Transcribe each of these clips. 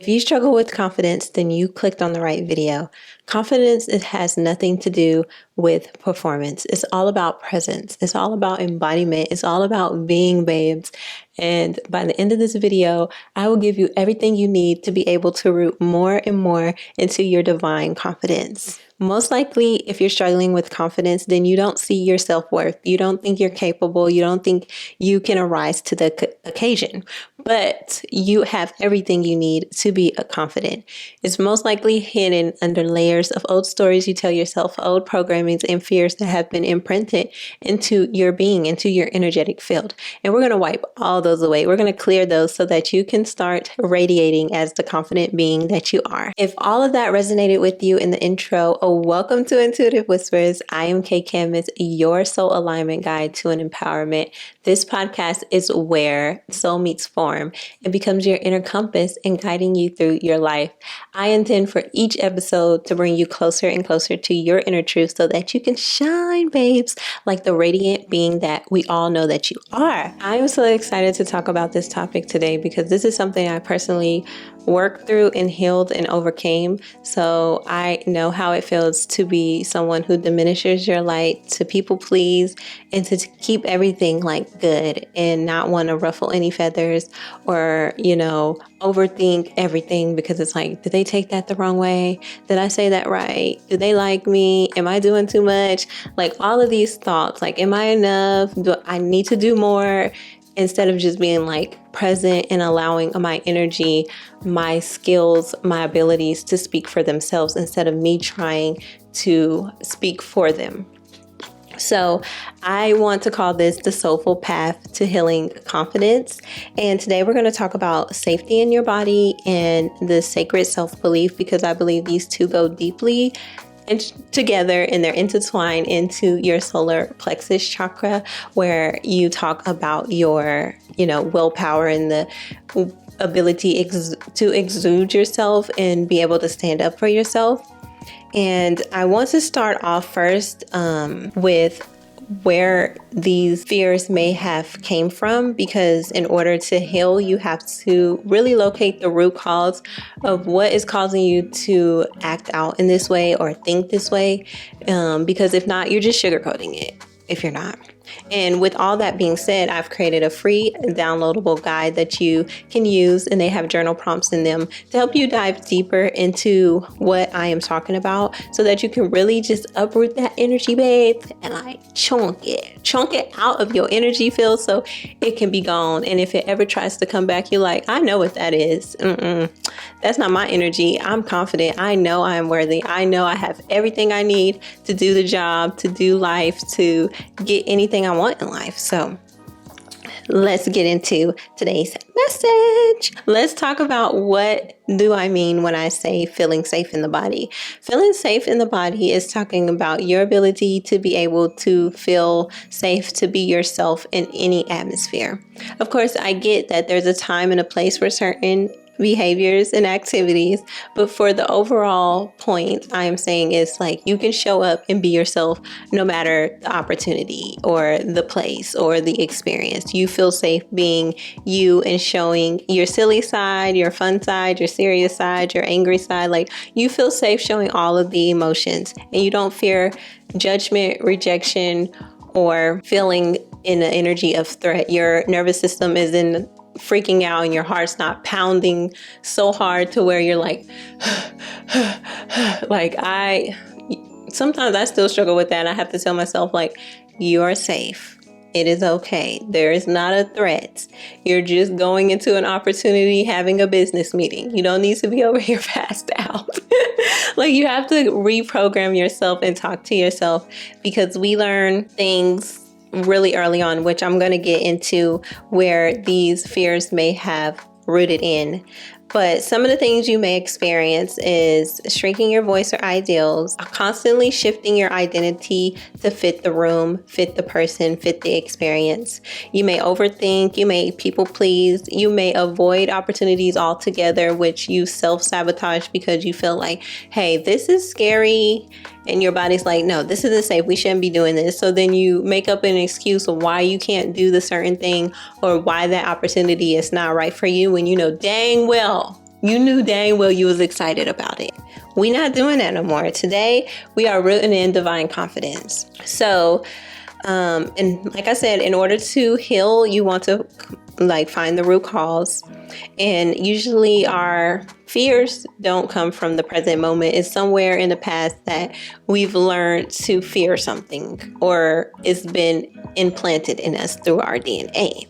If you struggle with confidence, then you clicked on the right video. Confidence, it has nothing to do with performance. It's all about presence. It's all about embodiment. It's all about being babes. And by the end of this video, I will give you everything you need to be able to root more and more into your divine confidence. Most likely, if you're struggling with confidence, then you don't see your self-worth. You don't think you're capable. You don't think you can arise to the occasion. But you have everything you need to be confident. It's most likely hidden under layers of old stories you tell yourself, old programmings and fears that have been imprinted into your being, into your energetic field. And we're going to wipe all those away. We're going to clear those so that you can start radiating as the confident being that you are. If all of that resonated with you in the intro, welcome to Intuitive Whispers. I am K-Khemis, your soul alignment guide to an empowerment. This podcast is where soul meets form. It becomes your inner compass and guiding you through your life. I intend for each episode to bring you closer and closer to your inner truth so that you can shine, babes, like the radiant being that we all know that you are. I am so excited to talk about this topic today because this is something I personally worked through and healed and overcame. So I know how it feels to be someone who diminishes your light, to people please, and to keep everything like good and not want to ruffle any feathers or, overthink everything because it's like, did they take that the wrong way? Did I say that right? Do they like me? Am I doing too much? Like all of these thoughts, like, am I enough? Do I need to do more? Instead of just being like present and allowing my energy, my skills, my abilities to speak for themselves instead of me trying to speak for them. So I want to call this the soulful path to healing confidence. And today we're going to talk about safety in your body and the sacred self-belief, because I believe these two go deeply together and they're intertwined into your solar plexus chakra, where you talk about your, willpower and the ability to exude yourself and be able to stand up for yourself. And I want to start off first with where these fears may have came from, because in order to heal, you have to really locate the root cause of what is causing you to act out in this way or think this way. Because if not, you're just sugarcoating it if you're not. And with all that being said, I've created a free downloadable guide that you can use, and they have journal prompts in them to help you dive deeper into what I am talking about so that you can really just uproot that energy, babe, and like chunk it out of your energy field so it can be gone. And if it ever tries to come back, you're like, I know what that is. That's not my energy. I'm confident. I know I am worthy. I know I have everything I need to do the job, to do life, to get anything I want in life. So let's get into today's message. Let's talk about what do I mean when I say feeling safe in the body. Feeling safe in the body is talking about your ability to be able to feel safe to be yourself in any atmosphere. Of course, I get that there's a time and a place for certain behaviors and activities, but for the overall point, I am saying is like you can show up and be yourself no matter the opportunity or the place or the experience. You feel safe being you and showing your silly side, your fun side, your serious side, your angry side. Like you feel safe showing all of the emotions, and you don't fear judgment, rejection, or feeling in an energy of threat. Your nervous system is in freaking out and your heart's not pounding so hard to where you're like, sometimes I still struggle with that. And I have to tell myself, like, you are safe. It is okay. There is not a threat. You're just going into an opportunity, having a business meeting. You don't need to be over here passed out. Like you have to reprogram yourself and talk to yourself, because we learn things really early on, which I'm going to get into where these fears may have rooted in. But some of the things you may experience is shrinking your voice or ideals, constantly shifting your identity to fit the room, fit the person, fit the experience. You may overthink, you may people please, you may avoid opportunities altogether, which you self-sabotage because you feel like, hey, this is scary. And your body's like, no, this isn't safe. We shouldn't be doing this. So then you make up an excuse of why you can't do the certain thing or why that opportunity is not right for you when you know dang well You knew dang well you was excited about it. We're not doing that no more. Today, we are rooting in divine confidence. So, and like I said, in order to heal, you want to find the root cause. And usually our fears don't come from the present moment. It's somewhere in the past that we've learned to fear something, or it's been implanted in us through our DNA.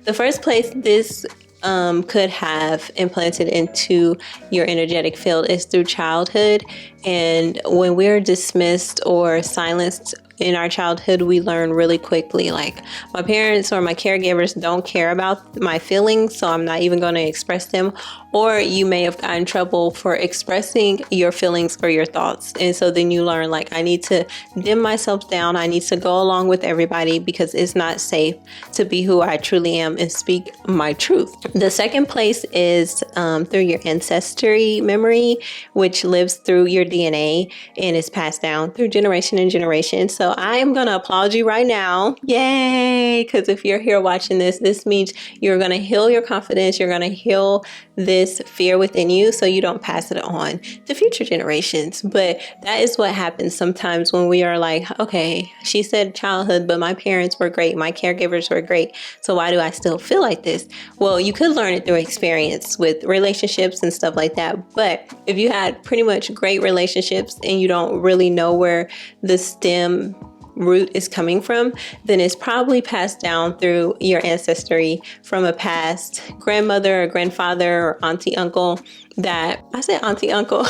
The first place this could have implanted into your energetic field is through childhood. And when we're dismissed or silenced in our childhood, we learn really quickly, like, my parents or my caregivers don't care about my feelings, so I'm not even going to express them. Or you may have gotten in trouble for expressing your feelings or your thoughts. And so then you learn, like, I need to dim myself down. I need to go along with everybody because it's not safe to be who I truly am and speak my truth. The second place is through your ancestry memory, which lives through your DNA and is passed down through generation and generation. So I am going to applaud you right now. Yay! Because if you're here watching this, this means you're going to heal your confidence. You're going to heal this fear within you so you don't pass it on to future generations. But that is what happens sometimes when we are like, okay, she said childhood, but my parents were great. My caregivers were great. So why do I still feel like this? Well, you could learn it through experience with relationships and stuff like that. But if you had pretty much great relationships and you don't really know where the stem root is coming from, then it's probably passed down through your ancestry from a past grandmother or grandfather or auntie, uncle that, I said auntie, uncle,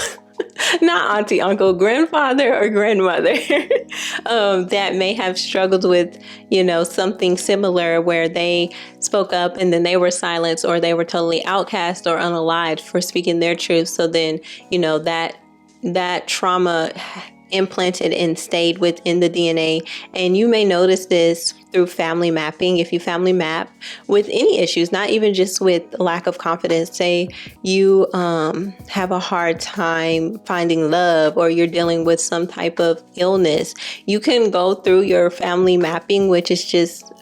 not auntie, uncle, grandfather or grandmother that may have struggled with, something similar where they spoke up and then they were silenced, or they were totally outcast or unalived for speaking their truth. So then, that trauma implanted and stayed within the DNA. And you may notice this through family mapping. If you family map with any issues, not even just with lack of confidence, say you have a hard time finding love, or you're dealing with some type of illness, you can go through your family mapping, which is just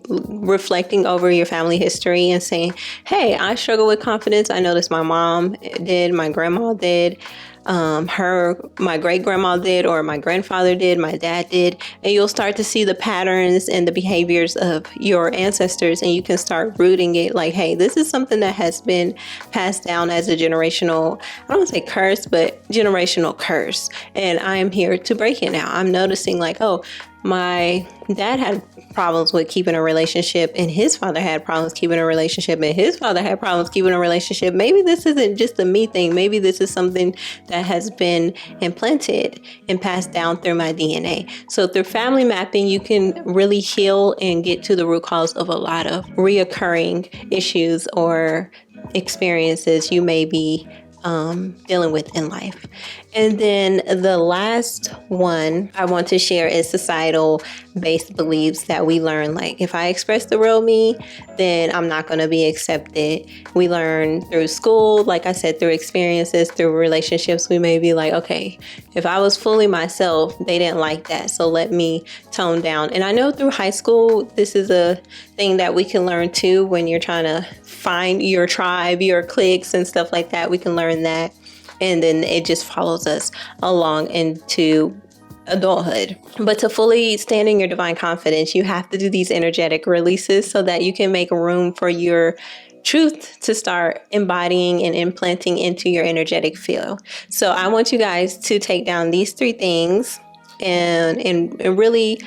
reflecting over your family history and saying, hey, I struggle with confidence. I noticed my mom did, my grandma did, my great grandma did, or my grandfather did, my dad did. And you'll start to see the patterns and the behaviors of your ancestors, and you can start rooting it like, hey, this is something that has been passed down as a generational, I don't want to say curse, but generational curse. And I am here to break it now. I'm noticing like, oh, my dad had problems with keeping a relationship, and his father had problems keeping a relationship, and his father had problems keeping a relationship. Maybe this isn't just a me thing. Maybe this is something that has been implanted and passed down through my DNA. So through family mapping, you can really heal and get to the root cause of a lot of reoccurring issues or experiences you may be dealing with in life. And then the last one I want to share is societal based beliefs that we learn. Like, if I express the real me, then I'm not going to be accepted. We learn through school, like I said, through experiences, through relationships. We may be like, okay, if I was fully myself, they didn't like that, so let me tone down. And I know through high school, this is a thing that we can learn too when you're trying to find your tribe, your cliques and stuff like that. We can learn that. And then it just follows us along into adulthood. But to fully stand in your divine confidence, you have to do these energetic releases so that you can make room for your truth to start embodying and implanting into your energetic field. So I want you guys to take down these 3 things and really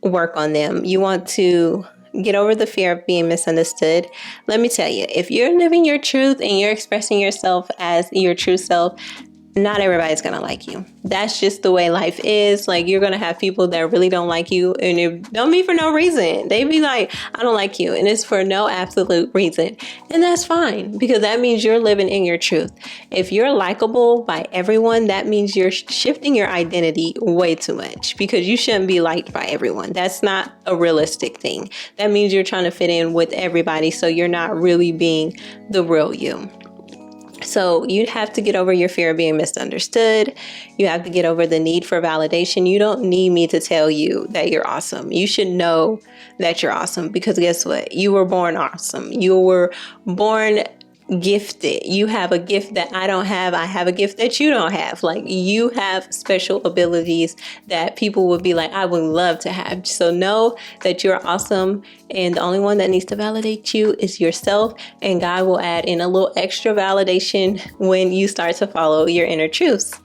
work on them. You want to get over the fear of being misunderstood. Let me tell you, if you're living your truth and you're expressing yourself as your true self, not everybody's going to like you. That's just the way life is. Like, you're going to have people that really don't like you, and it don't be for no reason. They be like, I don't like you. And it's for no absolute reason. And that's fine, because that means you're living in your truth. If you're likable by everyone, that means you're shifting your identity way too much, because you shouldn't be liked by everyone. That's not a realistic thing. That means you're trying to fit in with everybody. So you're not really being the real you. So you have to get over your fear of being misunderstood. You have to get over the need for validation. You don't need me to tell you that you're awesome. You should know that you're awesome, because guess what? You were born awesome. You were born gifted. You have a gift that I don't have. I have a gift that you don't have. Like, you have special abilities that people would be like, I would love to have. So know that you're awesome. And the only one that needs to validate you is yourself. And God will add in a little extra validation when you start to follow your inner truths.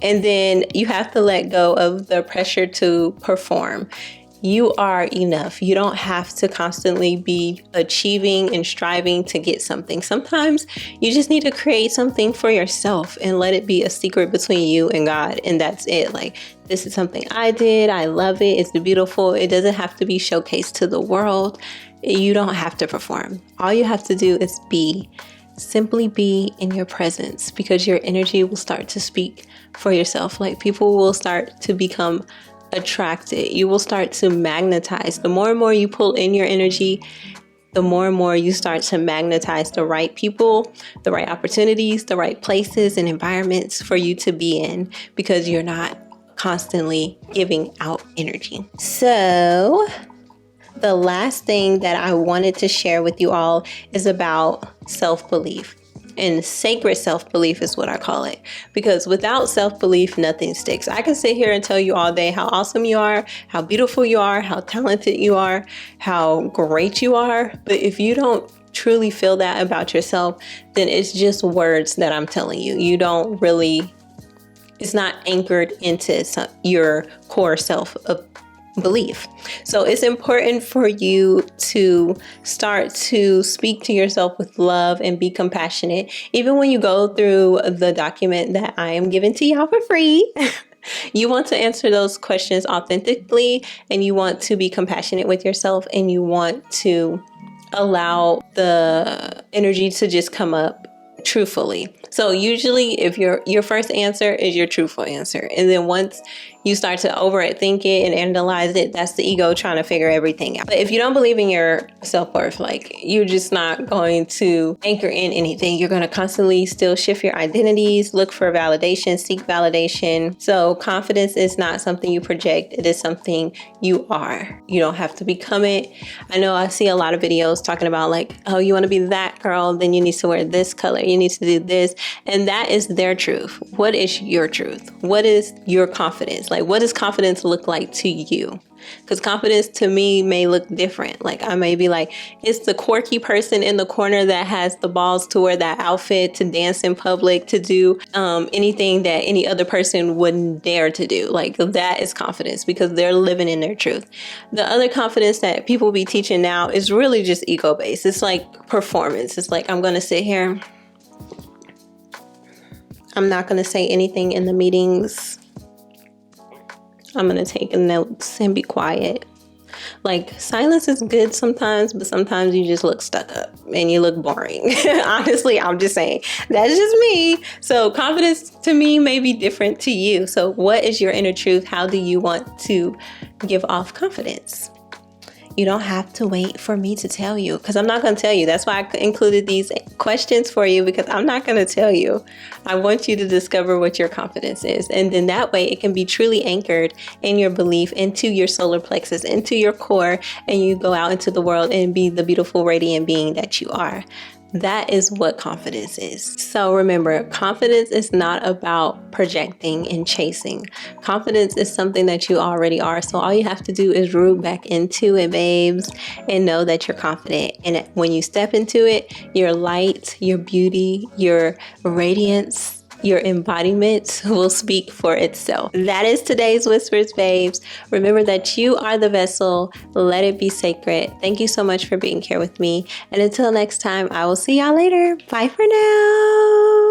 And then you have to let go of the pressure to perform. You are enough. You don't have to constantly be achieving and striving to get something. Sometimes you just need to create something for yourself and let it be a secret between you and God. And that's it. Like, this is something I did. I love it. It's beautiful. It doesn't have to be showcased to the world. You don't have to perform. All you have to do is be. Simply be in your presence, because your energy will start to speak for yourself. Like, people will start to become attracted. You will start to magnetize. The more and more you pull in your energy, the more and more you start to magnetize the right people, the right opportunities, the right places and environments for you to be in, because you're not constantly giving out energy. So the last thing that I wanted to share with you all is about self-belief. And sacred self-belief is what I call it. Because without self-belief, nothing sticks. I can sit here and tell you all day how awesome you are, how beautiful you are, how talented you are, how great you are. But if you don't truly feel that about yourself, then it's just words that I'm telling you. You don't really, it's not anchored into your core self of belief. So it's important for you to start to speak to yourself with love and be compassionate. Even when you go through the document that I am giving to y'all for free, you want to answer those questions authentically, and you want to be compassionate with yourself, and you want to allow the energy to just come up truthfully. So usually if your first answer is your truthful answer, and then once you start to overthink it and analyze it, that's the ego trying to figure everything out. But if you don't believe in your self-worth, like, you're just not going to anchor in anything. You're going to constantly still shift your identities, look for validation, seek validation. So confidence is not something you project. It is something you are. You don't have to become it. I know I see a lot of videos talking about, like, oh, you want to be that girl, then you need to wear this color. You need to do this. And that is their truth. What is your truth? What is your confidence? Like, what does confidence look like to you? Because confidence to me may look different. Like, I may be like, it's the quirky person in the corner that has the balls to wear that outfit, to dance in public, to do anything that any other person wouldn't dare to do. Like, that is confidence, because they're living in their truth. The other confidence that people be teaching now is really just ego-based. It's like performance. It's like, I'm going to sit here. I'm not going to say anything in the meetings. I'm going to take notes and be quiet. Like, silence is good sometimes, but sometimes you just look stuck up and you look boring. Honestly, I'm just saying, that's just me. So confidence to me may be different to you. So what is your inner truth? How do you want to give off confidence? You don't have to wait for me to tell you, because I'm not going to tell you. That's why I included these questions for you, because I'm not going to tell you. I want you to discover what your confidence is. And then that way it can be truly anchored in your belief, into your solar plexus, into your core, and you go out into the world and be the beautiful, radiant being that you are. That is what confidence is. So remember, confidence is not about projecting and chasing. Confidence is something that you already are. So all you have to do is root back into it, babes, and know that you're confident. And when you step into it, your light, your beauty, your radiance, your embodiment will speak for itself. That is today's Whispers, babes. Remember that you are the vessel. Let it be sacred. Thank you so much for being here with me. And until next time, I will see y'all later. Bye for now.